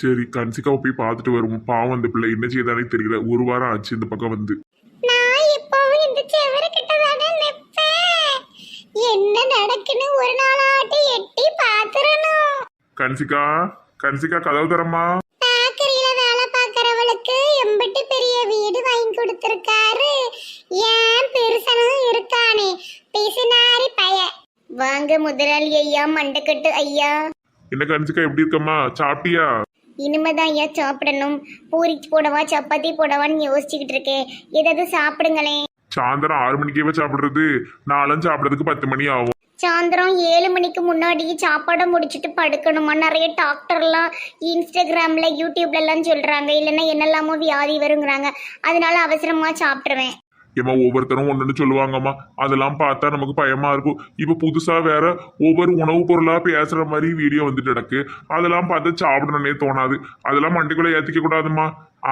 சரி, கன்சிகாவை போய் பார்த்துட்டு வருவோம். பாவம் அந்த பிள்ளை என்ன செய்தானே தெரியல. ஒரு வாரம் ஆச்சு இந்த பக்கம் வந்து. நான் இப்பவும் இந்த செவருக்கிட்ட தானே நிப்பேன். என்ன நடக்குன்னு ஒரு நாளாட்டி எட்டி பாத்துறணும். கன்சிகா, கன்சிகா கதவு தரமா? பேக்கரியில வேலை பார்க்கறவளுக்கு எம்பிட்டு பெரிய வீடு வாங்கி கொடுத்திருக்காரு. ஏன் பெருசனும் இருக்கானே பிசுனாரி பைய. வாங்க முதலாளி ஐயா, மண்டக்கட்டு ஐயா. என்ன கன்சிகா, எப்படி இருக்கம்மா? சாப்பிட்டியா? இனிமேதான் ஐயா சாப்பிடணும். பூரி போடவா சப்பாத்தி போடவான்னு யோசிச்சுக்கிட்டு இருக்கேன். ஏதாவது சாப்பிடுங்களேன். சாயந்தரம் 6 மணிக்கே சாப்பிடுறது, நாளும் சாப்பிடுறதுக்கு 10 மணி ஆகும். சாயந்தரம் 7 மணிக்கு முன்னாடி சாப்பாடை முடிச்சுட்டு படுக்கணுமா? நிறைய டாக்டர்லாம் இன்ஸ்டாகிராம்ல யூடியூப்ல எல்லாம் சொல்றாங்க. இல்லைன்னா என்னெல்லாமோ வியாதி வருங்கிறாங்க. அதனால அவசரமா சாப்பிட்டுருவேன். ஏமா ஒவ்வொருத்தரும் ஒண்ணுன்னு சொல்லுவாங்கம்மா, அதெல்லாம் பார்த்தா நமக்கு பயமா இருக்கும். இப்ப புதுசா வேற ஒவ்வொரு உணவுப் பொருளா பேசுற மாதிரி வீடியோ வந்துட்டு கிடக்கு. அதெல்லாம் பார்த்து சாப்பிடணும்னே தோணாது. அதெல்லாம் மண்டிக்குள்ள ஏத்திக்க கூடாதுமா.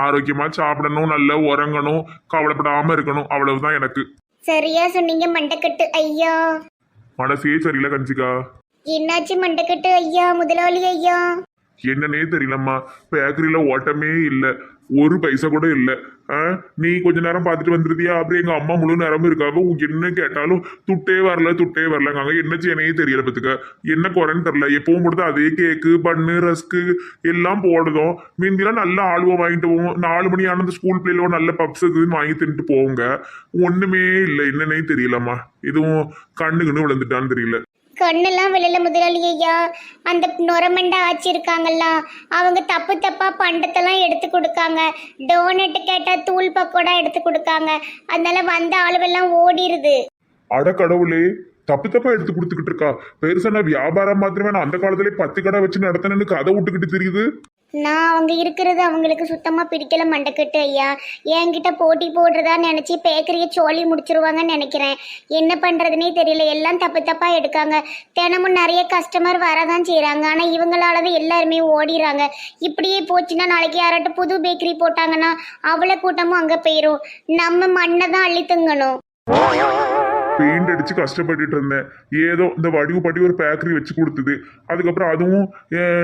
ஆரோக்கியமா சாப்பிடணும், நல்லா உறங்கணும், கவலைப்படாம இருக்கணும். அவ்வளவுதான் எனக்கு. சரியா சொன்னீங்க மண்டக்கட்டு ஐயா. மனசே சரியில்லை கன்சிகா. என்னாச்சு மண்டக்கட்டு ஐயா, முதலாளி ஐயா? என்னன்னே தெரியலம்மா. பேக்கரியில ஓட்டமே இல்லை, ஒரு பைசா கூட இல்லை. நீ கொஞ்ச நேரம் பார்த்துட்டு வந்துருதியா? அப்புறம் எங்க அம்மா முழு நேரமும் இருக்காங்க. என்ன கேட்டாலும் துட்டே வரலங்காங்க. என்ன செய்யனே தெரியல. பத்துக்க என்ன குறைன்னு தெரியல. எப்பவும் கொடுத்து அதே கேக்கு, பன்னு, ரஸ்க்கு எல்லாம் போடுதோம். மீந்திலாம் நல்ல ஆளுவோ வாங்கிட்டு போவோம். 4 மணி ஆனது ஸ்கூல் பிள்ளைகளோ நல்ல பப்ஸ் இதுன்னு வாங்கி தின்ட்டு போவோங்க. ஒண்ணுமே இல்லை. என்னன்னே தெரியலம்மா. இதுவும் கண்ணுக்குன்னு விழுந்துட்டான்னு தெரியல. கண்ணெல்லாம் வெளியில முதலாளி ஐயா. அந்த நொரமண்டா ஆச்சி இருக்காங்கல்ல, அவங்க தப்பு தப்பா பண்டத்தெல்லாம் எடுத்து கொடுக்காங்க. டோனட் கேட்டா தூள் பக்கோடா எடுத்து கொடுக்காங்க. அதனால வந்த ஆளுவெல்லாம் ஓடிடுது. அட கடவுளே, தப்பு தப்பா எடுத்து கொடுத்துக்கிட்டு இருக்கா. பெருசா நான் வியாபாரம் மாத்திரமே நான் அந்த காலத்திலே 10 கடை வச்சு நடத்தினு கதை விட்டுக்கிட்டு தெரியுது. நான் அவங்க இருக்கிறது அவங்களுக்கு சுத்தமா பிடிக்கல மண்டக்கட்டு ஐயா. என்கிட்ட போட்டி போடுறதா நினைச்சு பேக்கரியை சோழி முடிச்சிருவாங்கன்னு நினைக்கிறேன். என்ன பண்றதுனே தெரியல. எல்லாம் தப்பு தப்பா எடுக்காங்க. தினமும் நிறைய கஸ்டமர் வரதான் செய்யறாங்க. ஆனா இவங்களாலதான் எல்லாருமே ஓடிறாங்க. இப்படியே போச்சுன்னா நாளைக்கு யாராட்டும் புது பேக்கரி போட்டாங்கன்னா அவ்வளவு கூட்டமும் அங்க போயிரும். நம்ம மண்ணை தான் அள்ளி திங்கணும். பெயிண்ட் அடிச்சு கஷ்டப்பட்டுட்டு இருந்தேன். ஏதோ இந்த வடிவு படி ஒரு பேக்கரி வச்சு கொடுத்தது. அதுக்கப்புறம் அதுவும்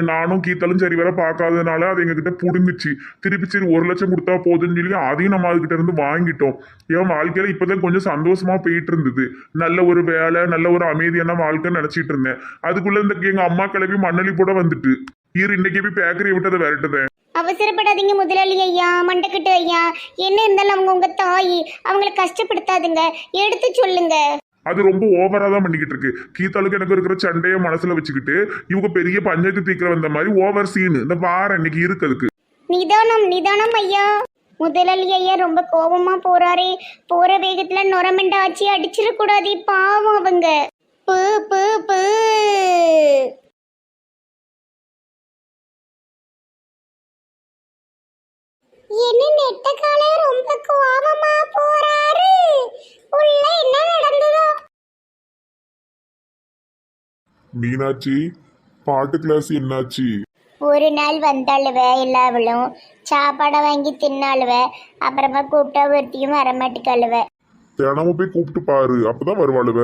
நானும் கீத்தாலும் சரி வர பார்க்காததுனால அது எங்ககிட்ட புடுங்குச்சு. திருப்பி சரி 1 லட்சம் கொடுத்தா போதுன்னு சொல்லி அதையும் நம்ம அதுகிட்ட இருந்து வாங்கிட்டோம். என் வாழ்க்கையில இப்பதான் கொஞ்சம் சந்தோஷமா போயிட்டு இருந்தது. நல்ல ஒரு வேலை, நல்ல ஒரு அமைதியான வாழ்க்கைன்னு நினைச்சிட்டு இருந்தேன். அதுக்குள்ள இந்த எங்க அம்மா கிளம்பி மண்ணலி போட வந்துட்டு இன்னைக்கு போய் பேக்கரியை விட்டு அதை விரட்டுதேன். அவசரப்படாதீங்க முதலாளி ஐயா, மண்டக்கட்டு ஐயா. என்ன இருந்தாலும் அவங்க உங்க தாய், அவங்களை கஷ்டப்படுத்தாதுங்க. எடுத்து சொல்லுங்க. அது ரொம்ப ஓவரா தான் பண்ணிக்கிட்டு இருக்கு. கீதாளுக்கு எனக்கு இருக்கிற சண்டைய மனசுல வச்சுக்கிட்டு இவங்க பெரிய பஞ்சாயத்து தீக்கிற வந்த மாதிரி ஓவர் சீன் இந்த வாரம் இன்னைக்கு இருக்குதுக்கு. நிதானம் நிதானம் ஐயா. முதலாளி ஐயா ரொம்ப கோபமா போறாரே. போற வேகத்துல நொரமெண்ட ஆச்சி அடிச்சிடக்கூடாது. பாவம் அவங்க. பு பு பு என்ன நெட்டக்கால ரொம்ப கோபமா போறாரு. உள்ள என்ன நடந்ததோ? மீனாட்சி, பாட்டு கிளாஸ் என்னாச்சு? ஒரு நாள் வந்தாளுவ, எல்லாவளும் சாப்பாடை வாங்கி தின்னாளுவ. அப்புறமா கூப்பிட்டா ஒருத்தியும் வரமாட்டுக்காளுவ. தினமும் போய் கூப்பிட்டு பாரு, அப்பதான் வருவாளுவ.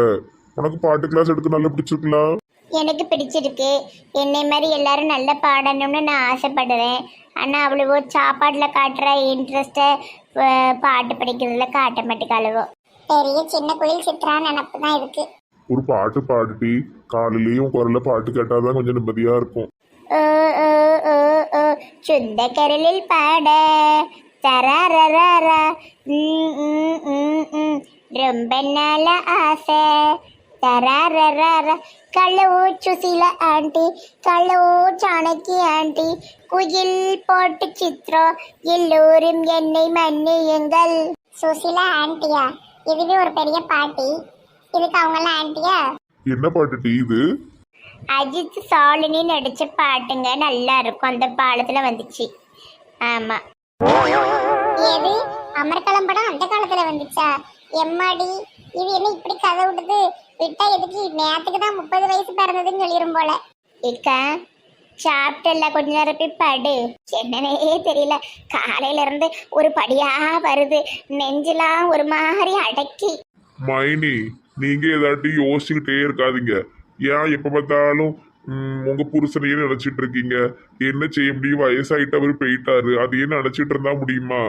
உனக்கு பாட்டு கிளாஸ் எடுக்க நல்லா பிடிச்சிருக்கலாம். எனக்கு பிடிச்சிருக்கு. என்னை மாதிரி எல்லாரும் நல்லா பாடணும்னு நான் ஆசைப்படுறேன். ஆனால் அவ்வளவோ சாப்பாட்டில் காட்டுற இன்ட்ரெஸ்ட்டை பாட்டு படிக்கிறதுல காட்ட மாட்டேக்காளவோ. பெரிய சின்ன கோயில் சித்ரா நினப்பு தான் இருக்கு. ஒரு பாட்டு பாடுட்டி. காலையிலயும் குரல்ல பாட்டு கேட்டாதான் கொஞ்சம் நிம்மதியா இருக்கும். சுந்த கரலில் பாட தரரரரா ரொம்ப நாள ஆசை தரரரரா. கள்ளவோ சுசீல ஆண்டி, கள்ளவோ சாணக்கி ஆண்டி, குயில் போட்டு சித்ரா எல்லோரும் என்னை மன்னியுங்கள். சுசீலா ஆண்டியா? இதுவே ஒரு பெரிய பாட்டி. இதுக்கு அவங்கெல்லாம் ஆண்டியா? என்ன பாட்டுட்டி இது? அஜித் சாலினி நடிச்ச பாட்டுங்க, நல்லா இருக்கும். அந்த பாலத்துல வந்துச்சு. ஆமா. எது அமர்கலம் படம் அந்த காலத்துல வந்துச்சா? எம்மாடி, இது என்ன இப்படி கதை விடுது? விட்டா எதுக்கு நேரத்துக்கு தான் 30 வயசு பிறந்ததுன்னு சொல்லிடும் போல. இக்கா சாப்பிட்டல, கொஞ்ச நேரம் போய் படு. என்னன்னே தெரியல, காலையில இருந்து ஒரு படியா வருது. நெஞ்செல்லாம் ஒரு மாதிரி அடக்கி. மைனி, நீங்க ஏதாட்டி யோசிச்சுக்கிட்டே இருக்காதீங்க. ஏன் எப்ப பார்த்தாலும் உங்க புருஷனையே நினைச்சிட்டு இருக்கீங்க. என்ன செய்ய முடியும்? வயசாயிட்டு அவர் போயிட்டாரு. அதையே நினைச்சிட்டு இருந்தா முடியுமா?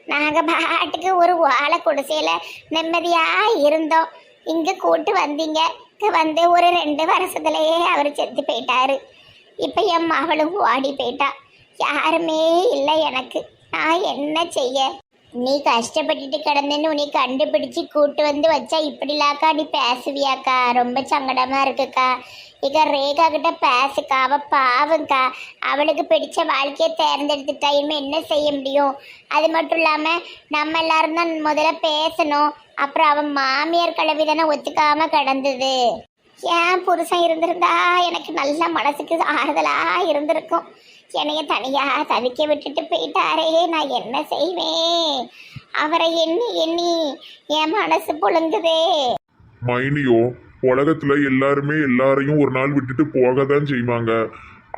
நாங்க பாட்டுக்கு ஒரு வாழை குடிசையில நிம்மதியா இருந்தோம். இங்க கூட்டு வந்தீங்க. இங்க வந்து ஒரு 2 வருஷத்துலயே அவர் செத்து போயிட்டாரு. இப்ப என் மகளும் ஓடி போயிட்டா. யாருமே இல்லை எனக்கு. நான் என்ன செய்ய? நீ கஷ்டப்பட்டுட்டு கிடந்தேன்னு உன்னை கண்டுபிடிச்சு கூட்டு வந்து வச்சா இப்படிலாக்கா நீ பேசுவியாக்கா? ரொம்ப சங்கடமா இருக்குக்கா. இக்க ரேகா கிட்ட பேசுக்கா. அவ பாவங்க்கா. அவளுக்கு பிடிச்ச வாழ்க்கையை தேர்ந்தெடுத்துட்டா. இனிமே என்ன செய்ய முடியும்? அது மட்டும் இல்லாம நம்ம எல்லாரும் தான் முதல்ல பேசணும். அப்புறம் அவன் மாமியார் கலவி தானே ஒத்துக்காம கிடந்தது. ஏன் புருஷன் இருந்திருந்தா எனக்கு நல்ல மனசுக்கு ஆறுதலா இருந்திருக்கும். என்னைய தனியா தவிக்க விட்டுட்டு போயிட்டாரே. நான் என்ன செய்வேன்? அவரை எண்ணி எண்ணி என் மனசு புழுங்குதே. மைனியோ, உலகத்துல எல்லாருமே எல்லாரையும் ஒரு நாள் விட்டுட்டு போக தான் செய்வாங்க.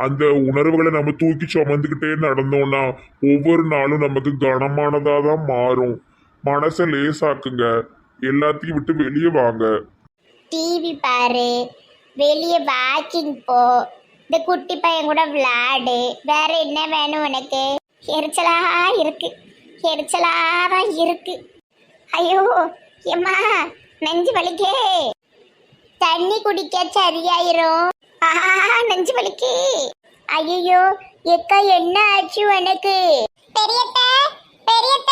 அந்த உணர்வுகளை நம்ம தூக்கி சுமந்துக்கிட்டே நடந்தோம்னா ஒவ்வொரு நாளும் நமக்கு கனமானதா தான் மாறும். மனசை லேசாக்குங்க. எல்லாத்தையும் விட்டு வெளியே வாங்க. டிவி பாரு, வெளியே வாக்கிங் போ, இந்த குட்டி பையன் கூட விளையாடு. வேற என்ன வேணும் உனக்கு? எரிச்சலா இருக்கு. எரிச்சலா தான் இருக்கு. ஐயோ எம்மா, நெஞ்சு வலிக்கே. தண்ணி குடிக்க சரியாயிரும். நெஞ்சு வலிக்கு. ஐயோ எக்கா, என்ன ஆச்சு உனக்கு? பெரியத்த, பெரியத்த,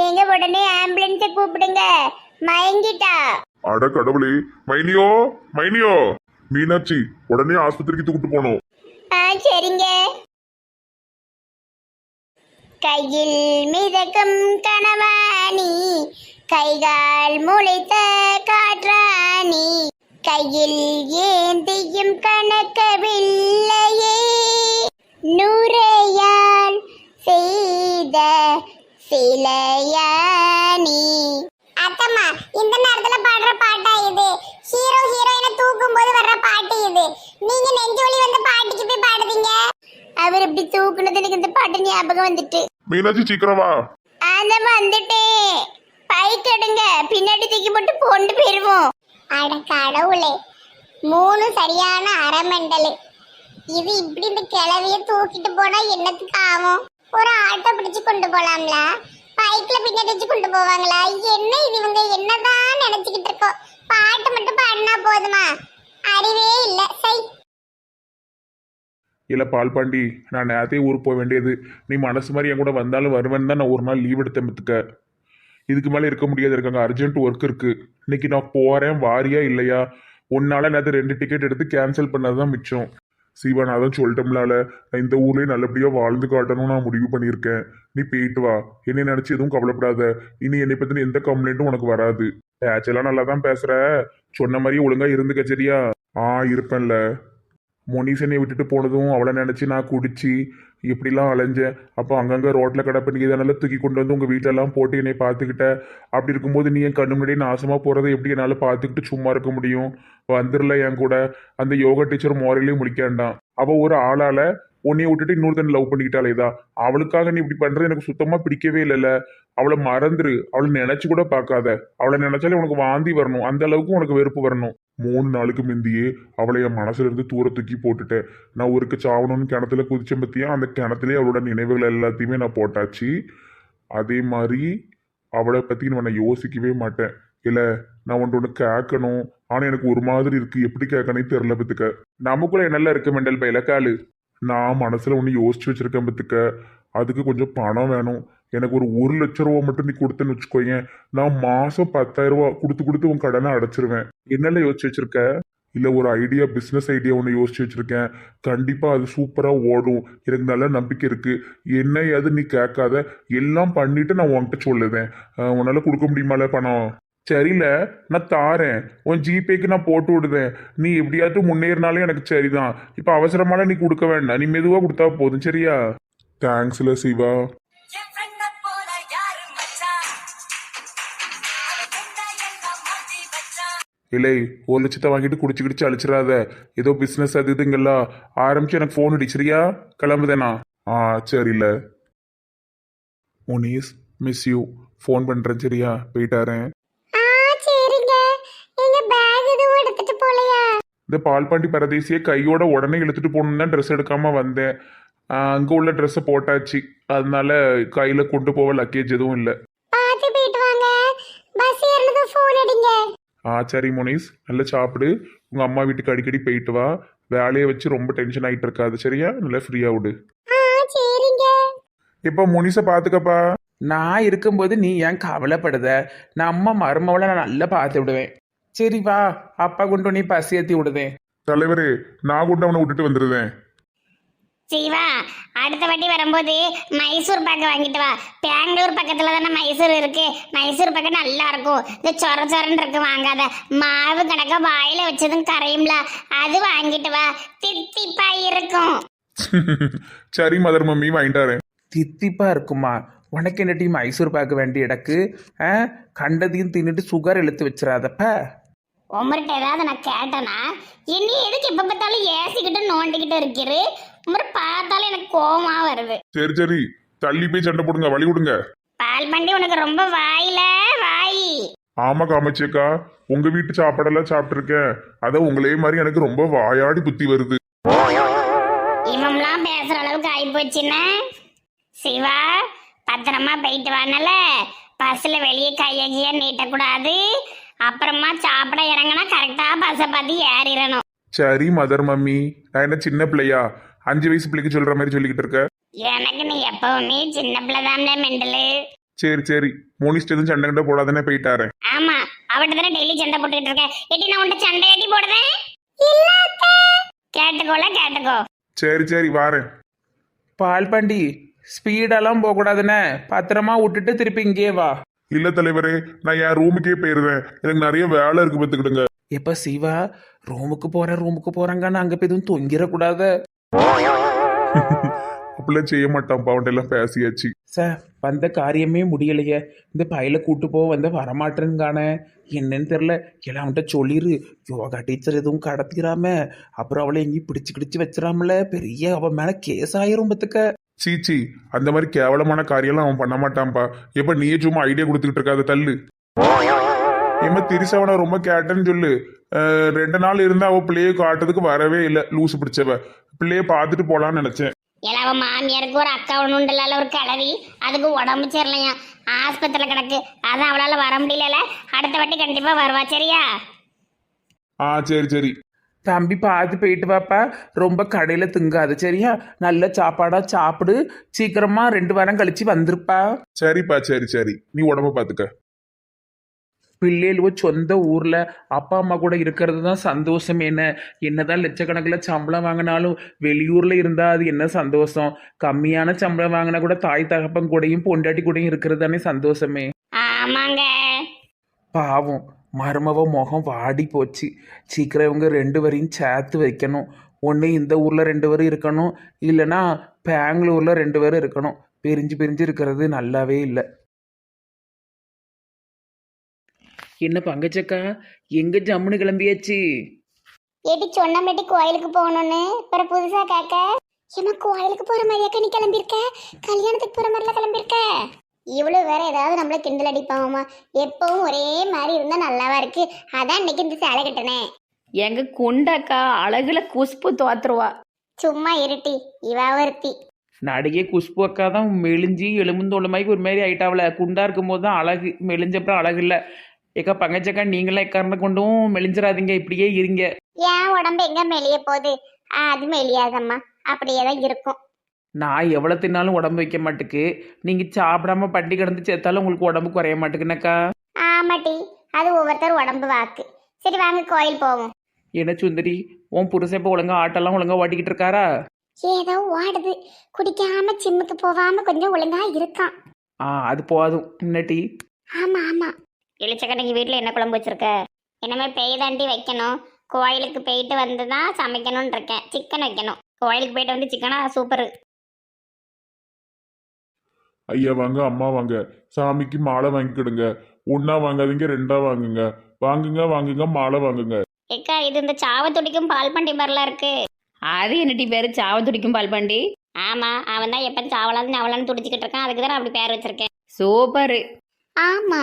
எங்க உடனே ஆம்புலன்ஸை கூப்பிடுங்க. மயங்கிட்டா. அட கடவுளே! மைனியோ, மைனியோ! மீனாட்சி, உடனே ஆஸ்பத்திரிக்கு தூக்கிட்டு போனோம். சரிங்க. கையில் மிதக்கும் கணவாணி, கைகால் முளைத்த காற்றாணி, கையில் ஏந்தியும் கணக்கவில்லையே, நூறையால் செய்த சிலையானி. அத்தம்மா, இந்த நேரத்துல பாடுற பாட்டா இது? ஹீரோ ஹீரோயினை தூக்கும் போது வர்ற பாட்டு இது. நீங்க நெஞ்சு வலி வந்த பாட்டுக்கு போய் பாடுதீங்க. அவர் இப்படி தூக்குனது எனக்கு இந்த பாட்டு ஞாபகம் வந்துட்டு. மீனாட்சி, சீக்கிரம் வா. அந்த வந்துட்டேன். பைக் எடுங்க, பின்னாடி தூக்கி போட்டு கொண்டு போயிருவோம். அட கடவுளே, 3 சரியான அரமண்டலு. இது இப்படி இந்த கிளவிய தூக்கிட்டு போனா என்னத்துக்கு ஆகும்? ஒரு ஆட்டோ பிடிச்சு கொண்டு போலாம்ல? பைக்ல பின்னாடி வச்சு கொண்டு போவாங்களா? என்ன இது, இவங்க என்னதான் நினைச்சுக்கிட்டு இருக்கோம்? பாட்டு மட்டும் பாடினா போதுமா? அறிவே இல்ல. சை. இல்ல பால்பாண்டி, நான் நேரத்தையே ஊருக்கு போக வேண்டியது. நீ மனசு மாதிரி என் கூட வந்தாலும் வருவேன்னு தான் நான் ஒரு நாள் லீவ் எடுத்தேன் பத்துக்க. இதுக்கு மேலே இருக்க முடியாது. இருக்காங்க, அர்ஜென்ட் ஒர்க் இருக்கு. இன்னைக்கு நான் போறேன், வாரியா இல்லையா? உன்னால நேற்று 2 டிக்கெட் எடுத்து கேன்சல் பண்ணதுதான் மிச்சம். சிவா, நான் தான் சொல்லிட்டோம்லால, நான் இந்த ஊர்லயே நல்லபடியா வாழ்ந்து காட்டணும்னு நான் முடிவு பண்ணியிருக்கேன். நீ போயிட்டு வா. என்னை நினைச்சு எதுவும் கவலைப்படாத. இனி என்னை பத்தின எந்த கம்ப்ளைண்ட்டும் உனக்கு வராது. பேச்செல்லாம் நல்லா தான் பேசுற. சொன்ன மாதிரியே ஒழுங்கா இருந்துக்க, சரியா? இருப்பேன்ல. மொனிசனை விட்டுட்டு போனதும் அவளை நினச்சி நான் குடிச்சு இப்படிலாம் அலைஞ்சேன். அப்போ அங்கங்கே ரோட்டில் கிடப்ப நீ இதனால தூக்கி கொண்டு வந்து உங்கள் வீட்டிலலாம் போட்டு என்னை பார்த்துக்கிட்ட. அப்படி இருக்கும்போது நீ என் கண்ணு முன்னாடி நாசமாக போகிறத எப்படி என்னால் பார்த்துக்கிட்டு சும்மா இருக்க முடியும்? வந்துடல என் கூட. அந்த யோகா டீச்சர் மோரலையும் முடிக்காண்டான். அவள் ஒரு ஆளால் உன்னைய விட்டுட்டு இன்னொருத்தனை லவ் பண்ணிக்கிட்டாலேதா. அவளுக்காக நீ இப்படி பண்ணுறது எனக்கு சுத்தமாக பிடிக்கவே இல்லைல்ல. அவளை மறந்துரு. அவளை நினச்சி கூட பார்க்காத. அவளை நினச்சாலே உனக்கு வாந்தி வரணும். அந்த அளவுக்கு உனக்கு வெறுப்பு வரணும். 3 நாளுக்கு முந்தியே அவளை என் மனசுல இருந்து தூர தூக்கி போட்டுட்டேன். நான் ஒருக்கு சாவணும்னு கிணத்துல குதிச்ச பத்தியா, அந்த கிணத்துலேயே அவளோட நினைவுகள் எல்லாத்தையுமே நான் போட்டாச்சு. அதே மாதிரி அவளை பத்தி நான் யோசிக்கவே மாட்டேன். இல்ல, நான் ஒன்று கேட்கணும். ஆனா எனக்கு ஒரு மாதிரி இருக்கு. எப்படி கேட்கனே தெரியல பத்துக்க. நமக்குள்ள என்னெல்லாம் இருக்கு மெண்டல் பையில காலு. நான் மனசுல ஒன்று யோசிச்சு வச்சிருக்கேன் பத்துக்க. அதுக்கு கொஞ்சம் பணம் வேணும். எனக்கு ஒரு 1,00,000 ரூபா மட்டும் நீ கொடுத்தேன்னு வச்சுக்கோயேன். நான் மாசம் 10,000 ரூபா கொடுத்து உன் கடனை அடைச்சிருவேன். என்னெல்லாம் யோசிச்சு வச்சிருக்க? இல்ல, ஒரு ஐடியா, பிசினஸ் ஐடியா ஒன்று யோசிச்சு வச்சிருக்கேன். கண்டிப்பா அது சூப்பரா ஓடும். எனக்கு நல்ல நம்பிக்கை இருக்கு. என்ன அது நீ கேட்காத. எல்லாம் பண்ணிட்டு நான் உன்கிட்ட சொல்லுவேன். உன்னால கொடுக்க முடியுமால பணம்? சரியில்ல, நான் தாரேன். உன் ஜிபேக்கு நான் போட்டு விடுவேன். நீ எப்படியாச்சும் முன்னேறினாலும் எனக்கு சரிதான். இப்ப அவசரமால நீ கொடுக்க வேண்டாம். நீ மெதுவா கொடுத்தா போதும், சரியா? தேங்க்ஸ்ல சிவா. இல்லை, 1,00,000 வாங்கிட்டு குடிச்சு அழிச்சிடாத. ஏதோ பிஸ்னஸ் அது இதுங்கெல்லாம் ஆரம்பிச்சு எனக்கு ஃபோன் அடிச்சிரியா? கிளம்புதேனா? சரியில்ல. Munees, miss you. ஃபோன் பண்ணுறேன், சரியா? போயிட்டாரேன். சரிங்க. எங்க பேக் எதுவும் எடுத்துட்டு போலையா? இந்த பால்பாண்டி பரதேசியை கையோட உடனே இழுத்துட்டு போகணுன்னு தான் ட்ரெஸ் எடுக்காம வந்தேன். அங்கே உள்ள ட்ரெஸ்ஸை போட்டாச்சு. அதனால கையில் கொண்டு போக லக்கேஜ் எதுவும் இல்லை. பார்த்து போயிட்டு வாங்க. பஸ் ஏறினதும் ஃபோன் அடிங்க. சரி முனிஸ், நல்லா சாப்பிடு. உங்கள் அம்மா வீட்டுக்கு அடிக்கடி போயிட்டு வா. வேலையை வச்சு ரொம்ப டென்ஷன் ஆகிட்டு இருக்காது, சரியா? நல்லா ஃப்ரீயாக விடு. சரிங்க. இப்போ முனிஸை பார்த்துக்கப்பா. நான் இருக்கும்போது நீ ஏன் கவலைப்படுத? நம்ம மருமவளை நான் நல்லா பார்த்து விடுவேன். சரி வா, அப்பா கொண்டு நீ பசி ஏற்றி விடுதேன். தலைவரே, நான் கொண்டு அவனை விட்டுட்டு வந்துடுவேன். சிவா, அடுத்த வாட்டி வரும்போது மைசூர் பாக்கு வாங்கிட்டு வா. பெங்களூர் பக்கத்துல தானே மைசூர் இருக்கு. மைசூர் பாக்கு நல்லா இருக்கும். இந்த சொர சொரன்னு இருக்கு, வாங்காத. மாவு கணக்க வாயில வச்சதும் கரையும்ல, அது வாங்கிட்டு வா. தித்திப்பா இருக்கும். சரி மதர் மம்மி, வாங்கிட்டாரேன். தித்திப்பா இருக்குமா? உனக்கு என்ன டீ மைசூர் பார்க்க வேண்டிய இடக்கு? கண்டதையும் தின்னுட்டு சுகர் இழுத்து வச்சிடாதப்ப. உமர்கிட்ட ஏதாவது நான் கேட்டேனா? இனி எதுக்கு எப்ப பார்த்தாலும் ஏசிக்கிட்டு நோண்டிக்கிட்டு இருக்கிறது? உமர் பார்த்தாலும் எனக்கு கோவமா வருது. சரி சரி, தள்ளி போய் சண்டை போடுங்க, வழி விடுங்க. பால் பண்டி உனக்கு ரொம்ப வாயில வாய். ஆமா காமச்சேக்கா, உங்க வீட்டு சாப்பாடெல்லாம் சாப்பிட்டுருக்கேன். அதான் உங்களே மாதிரி எனக்கு ரொம்ப வாயாடி புத்தி வருது. இவம்லாம் பேசுற அளவுக்கு ஆகி போச்சுன்னா சிவா, பத்திரமா போயிட்டு வானல. பஸ்ல வெளியே கையகிய நீட்டக்கூடாது. அப்புறமா சாப்பிட இறங்கினா கரெக்டா பஸ்ஸை பார்த்து ஏறிடணும். சரி மதர் மம்மி, நான் என்ன சின்ன பிள்ளையா? 5 வயசு பிள்ளைக்கு சொல்ற மாதிரி சொல்லிக்கிட்டு இருக்க. எனக்கு நீ எப்பவுமே சின்ன பிள்ளைதான்ல மெண்டலு. சரி சரி, மோனிஸ்ட் எதுவும் சண்டை கிட்ட போடாதானே போயிட்டாரேன். ஆமா, அவட்ட தானே டெய்லி சண்டை போட்டுட்டு இருக்க. எட்டி நான் உன்ட்ட சண்டை ஏட்டி போடுறேன். கேட்டுக்கோல கேட்டுக்கோ. சரி சரி, வாரேன். பால்பாண்டி, ஸ்பீடெல்லாம் போகக்கூடாதுண்ணே. பத்திரமா விட்டுட்டு திருப்பி இங்கே வா. இல்ல தலைவரே, நான் என் ரூமுக்கே போயிருவேன். எனக்கு நிறைய வேலை இருக்கு, பார்த்துக்கிடுங்க. எப்ப சிவா, ரூமுக்கு போறாங்கன்னு அங்க போய் எதுவும் தொங்கிடக்கூடாது. அப்படிலாம் செய்ய மாட்டான், அவன்கிட்ட எல்லாம் பேசியாச்சு. சார், வந்த காரியமே முடியலையே. இந்த பையில கூட்டு போக வந்த வரமாட்டேன்னு என்னன்னு தெரில. எல்லாம் அவன்கிட்ட சொல்லிடு. யோகா டீச்சர் எதுவும் கடத்திடாம அப்புறம் அவளை எங்கேயும் பிடிச்சு கிடிச்சு வச்சிடாமல. பெரிய அவன் மேல கேஸ் ஆயிரும் பத்துக்க. சீச்சி, அந்த மாதிரி கேவலமான காரியம்லாம் அவன் பண்ண மாட்டான்ப்பா. எப்ப நீயே சும்மா ஐடியா கொடுத்துக்கிட்டு இருக்காத, தள்ளு. ஏமா திரிசவனை ரொம்ப கேட்டேன்னு சொல்லு. 2 நாள் இருந்தா அவ பிள்ளைய காட்டுறதுக்கு வரவே இல்லை. லூசு பிடிச்சவ பிள்ளைய பார்த்துட்டு போலான்னு நினைச்சேன். அவ மாமியாருக்கு ஒரு அக்கா ஒன்று உண்டுல, ஒரு கிழவி. அதுக்கு உடம்பு சரியில்லையா, ஆஸ்பத்திரியில் கிடக்கு. அதான் அவளால வர முடியல. அடுத்த வாட்டி கண்டிப்பா வருவா, சரியா? சரி சரி. தம்பி பார்த்து போயிட்டு வாப்பா. ரொம்ப கடையில் திங்காது, சரியா? நல்ல சாப்பாடா சாப்பிடு. சீக்கிரமா 2 வாரம் கழிச்சு வந்துருப்பா. சரிப்பா, சரி சரி, நீ உடம்ப பார்த்துக்க. பிள்ளைகளுவோ சொந்த ஊரில் அப்பா அம்மா கூட இருக்கிறது தான் சந்தோஷம். என்னதான் லட்சக்கணக்கில் சம்பளம் வாங்கினாலும் வெளியூரில் இருந்தால் அது என்ன சந்தோஷம்? கம்மியான சம்பளம் வாங்கினா கூட தாய் தகப்பன் கூடயும் பொண்டாட்டி கூடயும் இருக்கிறது தானே சந்தோஷமே. ஆமாங்க. பாவம் மருமவ முகம் வாடி போச்சு. சீக்கிரம் இவங்க 2 பேரையும் சேர்த்து வைக்கணும். ஒன்று இந்த ஊரில் 2 பேரும் இருக்கணும், இல்லைன்னா பெங்களூரில் 2 பேரும் இருக்கணும். பிரிஞ்சு பிரிஞ்சு இருக்கிறது நல்லாவே இல்லை. என்ன பங்கச்சக்கா, எங்க ஜம்முன்னு கிளம்பியாச்சு? ஏட்டி சொன்னமேட்டி கோயிலுக்கு போகணும்னு அப்புறம் புதுசா கேட்க. ஏமா கோயிலுக்கு போற மாதிரியாக்க நீ கிளம்பியிருக்க? கல்யாணத்துக்கு போற மாதிரிலாம் கிளம்பியிருக்க? இவ்வளவு வேற ஏதாவது நம்மள கிண்டல் அடிப்பாமா? எப்பவும் ஒரே மாதிரி இருந்தா நல்லாவா இருக்கு. அதான் இன்னைக்கு இந்த சேலை கட்டினேன். எங்க குண்டக்கா அழகுல குஷ்பு தோத்துருவா. சும்மா இருட்டி, இவா ஒருத்தி. நடிகை குஷ்பு அக்கா தான் மெலிஞ்சி எலும்புந்தோளமாய்க்கு ஒரு மாதிரி ஆயிட்டாவல. குண்டா இருக்கும் போது தான் அழகு, மெலிஞ்சப்பறம் அழகு இல்லை. ஏக்கா பங்கச்சக்கா, நீங்களாம் எக்காரணம் கொண்டும் மெலிஞ்சிடாதீங்க, இப்படியே இருங்க. ஏன் உடம்பு எங்க மெலிய போகுது? அது மெலியாதம்மா, அப்படியே தான் இருக்கும். நான் எவ்வளோ தின்னாலும் உடம்பு வைக்க மாட்டுக்கு. நீங்கள் சாப்பிடாம பட்டி கிடந்து சேர்த்தாலும் உங்களுக்கு உடம்பு குறைய மாட்டுக்குனாக்கா. ஆமாட்டி, அது ஒவ்வொருத்தர் உடம்பு வாக்கு. சரி வாங்க கோயில் போவோம். என்ன சுந்தரி, உன் புருஷன் இப்போ ஒழுங்கா ஆட்டெல்லாம் ஒழுங்கா ஓட்டிக்கிட்டு இருக்காரா? ஏதோ ஓடுது. குடிக்காம ஜிம்முக்கு போகாம கொஞ்சம் ஒழுங்கா இருக்கான். அது போதும். இன்னட்டி ஆமா ஆமா. எலிச்சக்கண்ணைக்கு வீட்டுல என்ன குழம்பு வச்சிருக்க? இனிமே பெய்தாண்டி வைக்கணும். கோயிலுக்கு போயிட்டு வந்து தான் சமைக்கணும்னு இருக்கேன். சிக்கன் வைக்கணும். கோயிலுக்கு போயிட்டு வந்து சிக்கனா சூப்பரு. ஐயா வாங்க, அம்மா வாங்க. சாமிக்கு மாலை வாங்கிக்கிடுங்க. 1 வாங்காதீங்க, 2 வாங்குங்க. வாங்குங்க வாங்குங்க, மாலை வாங்குங்க. ஏக்கா, இது இந்த சாவ துடிக்கும் பால் பண்டி மாதிரிலாம் இருக்கு. அது என்னட்டி பேரு? சாவ துடிக்கும் பால்பாண்டி? ஆமா, அவன் தான் எப்ப சாவலான்னு அவளான்னு துடிச்சுக்கிட்டு இருக்கான். அதுக்கு தான் நான் அப்படி பேர் வச்சிருக்கேன். சூப்பரு. ஆமா,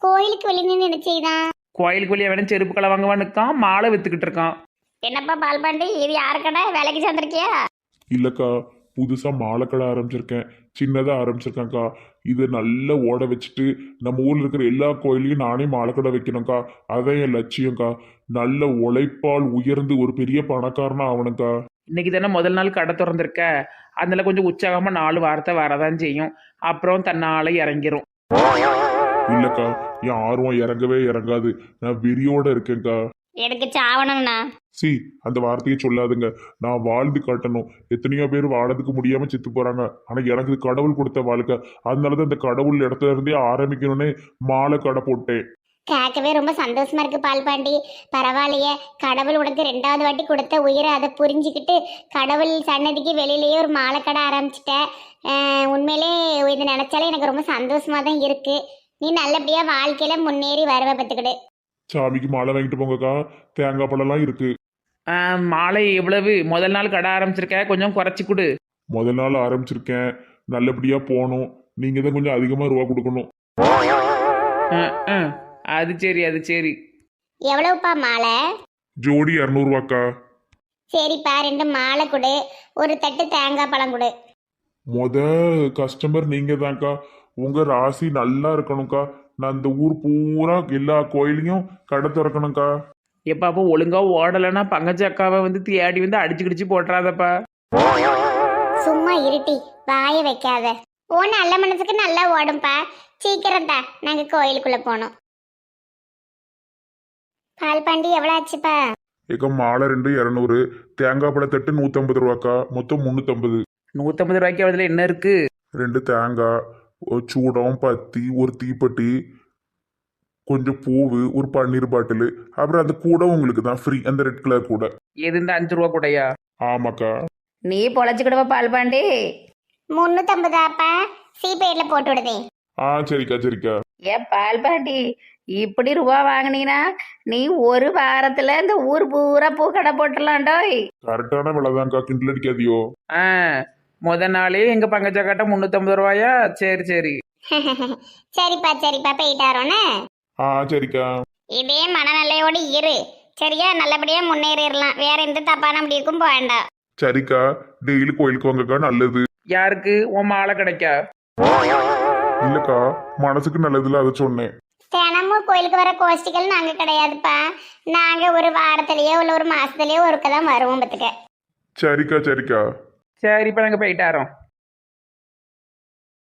கோயிலுக்கு வெளியே நின்று என்ன செய்தான்? கோயிலுக்கு வெளியே வேணும் செருப்பு களை வாங்குவான்னு இருக்கான், மாலை வித்துக்கிட்டு இருக்கான். என்னப்பா பால்பாண்டி, இது யாரு கடை? வேலைக்கு சேர்ந்திருக்கியா? இல்லக்கா, புதுசா மாலை கடை ஆரம்பிச்சிருக்கேன். சின்னதா ஆரம்பிச்சிருக்கேன்க்கா. இதை நல்லா ஓட வச்சுட்டு நம்ம ஊர்ல இருக்கிற எல்லா கோயிலையும் நானே மாலை கடை வைக்கணும்க்கா. அதான் என் லட்சியம்க்கா. நல்ல உழைப்பால் உயர்ந்து ஒரு பெரிய பணக்காரனா ஆகணும்க்கா. இன்னைக்கு தானே முதல் நாள் கடை திறந்திருக்க, அதனால கொஞ்சம் உற்சாகமாக 4 வார்த்தை வரதான் செய்யும். அப்புறம் தன்னால இறங்கிரும். இல்லக்கா, என் ஆர்வம் இறங்கவே இறங்காது. நான் வெறியோட இருக்கேன்க்கா. எனக்கு சாவணும்ண்ணா. சி, அந்த வார்த்தையை சொல்லாதுங்க. நான் வாழ்ந்து காட்டணும். எத்தனையோ பேர் வாழறதுக்கு முடியாம செத்து போறாங்க. ஆனா எனக்கு இது கடவுள் கொடுத்த வாழ்க்கை. அதனாலதான் இந்த கடவுள் இடத்துல இருந்தே ஆரம்பிக்கணும்னு மாலை கடை போட்டேன். கேட்கவே ரொம்ப சந்தோஷமா இருக்கு பால்பாண்டி. பரவாயில்லையே, கடவுள் உனக்கு 2வது வாட்டி கொடுத்த உயிரை அதை புரிஞ்சுக்கிட்டு கடவுள் சன்னதிக்கு வெளியிலேயே ஒரு மாலை கடை ஆரம்பிச்சிட்ட. உண்மையிலே இது நினைச்சாலே எனக்கு ரொம்ப சந்தோஷமா தான் இருக்கு. நீ நல்லபடியா வாழ்க்கையில முன்னேறி வருவ பத்துக்கிடு. சாமிக்கு மாலை வாங்கிட்டு போங்கக்கா. தேங்காய் பழம்லாம் இருக்கு. மாலை எவ்வளவு? முதல் நாள் கடை ஆரம்பிச்சிருக்க, கொஞ்சம் குறைச்சி கொடு. முதல் நாள் ஆரம்பிச்சிருக்கேன். நல்லபடியா போகணும். நீங்க தான் கொஞ்சம் அதிகமா ரூபா கொடுக்கணும். அது சரி, அது சரி. எவ்வளவுப்பா மாலை? ஜோடி 200 ரூபாக்கா. சரிப்பா, 2 மாலை கொடு, ஒரு தட்டு தேங்காய் பழம் கொடு. முத கஸ்டமர் நீங்க தான்க்கா. உங்க ராசி நல்லா இருக்கணும்க்கா. நான் இந்த ஊர் பூரா எல்லா கோயிலையும் கடை திறக்கணும்க்கா. எப்பா அப்போ ஒழுங்கா ஓடலைன்னா பங்கஜ அக்காவை வந்து தேடி வந்து அடிச்சு கிடிச்சு போட்டுறாதப்பா. சும்மா இருட்டி, வாய வைக்காத. ஓ, நல்ல மனசுக்கு நல்லா ஓடும்பா. சீக்கிரம் தான், நாங்க கோயிலுக்குள்ள போனோம். பால்பாண்டி எவ்வளவு ஆச்சுப்பா? ஏக்கா, மாலை 2 200, தேங்காய் பழ தட்டு 150 ரூபாக்கா. மொத்தம் 350. 150 ரூபாய்க்கு அதில் என்ன இருக்கு? 2 தேங்காய், ஒரு சூடம், பத்தி, ஒரு தீப்பெட்டி, கொஞ்சம் பூவு, ஒரு பன்னீர் பாட்டில். அப்புறம் அந்த கூட உங்களுக்கு தான் ஃப்ரீ, அந்த ரெட் கலர் கூட. எது இந்த 5 ரூபா கூடையா? ஆமாக்கா. நீ பொழைச்சிக்கிடுவ பால்பாண்டி. 350 சீபேட்ல போட்டு விடுதே. சரிக்கா சரிக்கா. ஏன் பால்பாண்டி, இப்படி ரூபா வாங்கினீனா நீ ஒரு வாரத்துல இந்த ஊர் பூரா பூ கடை போட்டுடலாண்டோய். கரெக்டான விலைதான்க்கா, கிண்டல் அடிக்காதியோ. முத நாளே எங்க பங்கஜ காட்ட 350 ரூபாயா? சரி சரி. சரிப்பா சரிப்பா, போயிட்டாரோன்னு. சரிக்கா. இதே மனநிலையோடு இரு, சரியா? நல்லபடியா முன்னேறிடலாம். வேற எந்த தப்பான அப்படி இருக்கும் வேண்டாம். சரிக்கா, டெய்லி கோயிலுக்கு வாங்கக்கா, நல்லது. யாருக்கு? உன் மாலை கிடைக்கா? இல்லக்கா, மனசுக்கு நல்லதுல அதை சொன்னேன். தினமும் கோயிலுக்கு வர கோஷ்டிகள் நாங்க கிடையாதுப்பா. நாங்க ஒரு வாரத்திலயோ இல்ல ஒரு மாசத்துலயோ ஒருக்க தான் வருவோம் பத்துக்க. சரிக்கா சரிக்கா. சரி, இப்போ நாங்கள் போயிட்டாரோம்.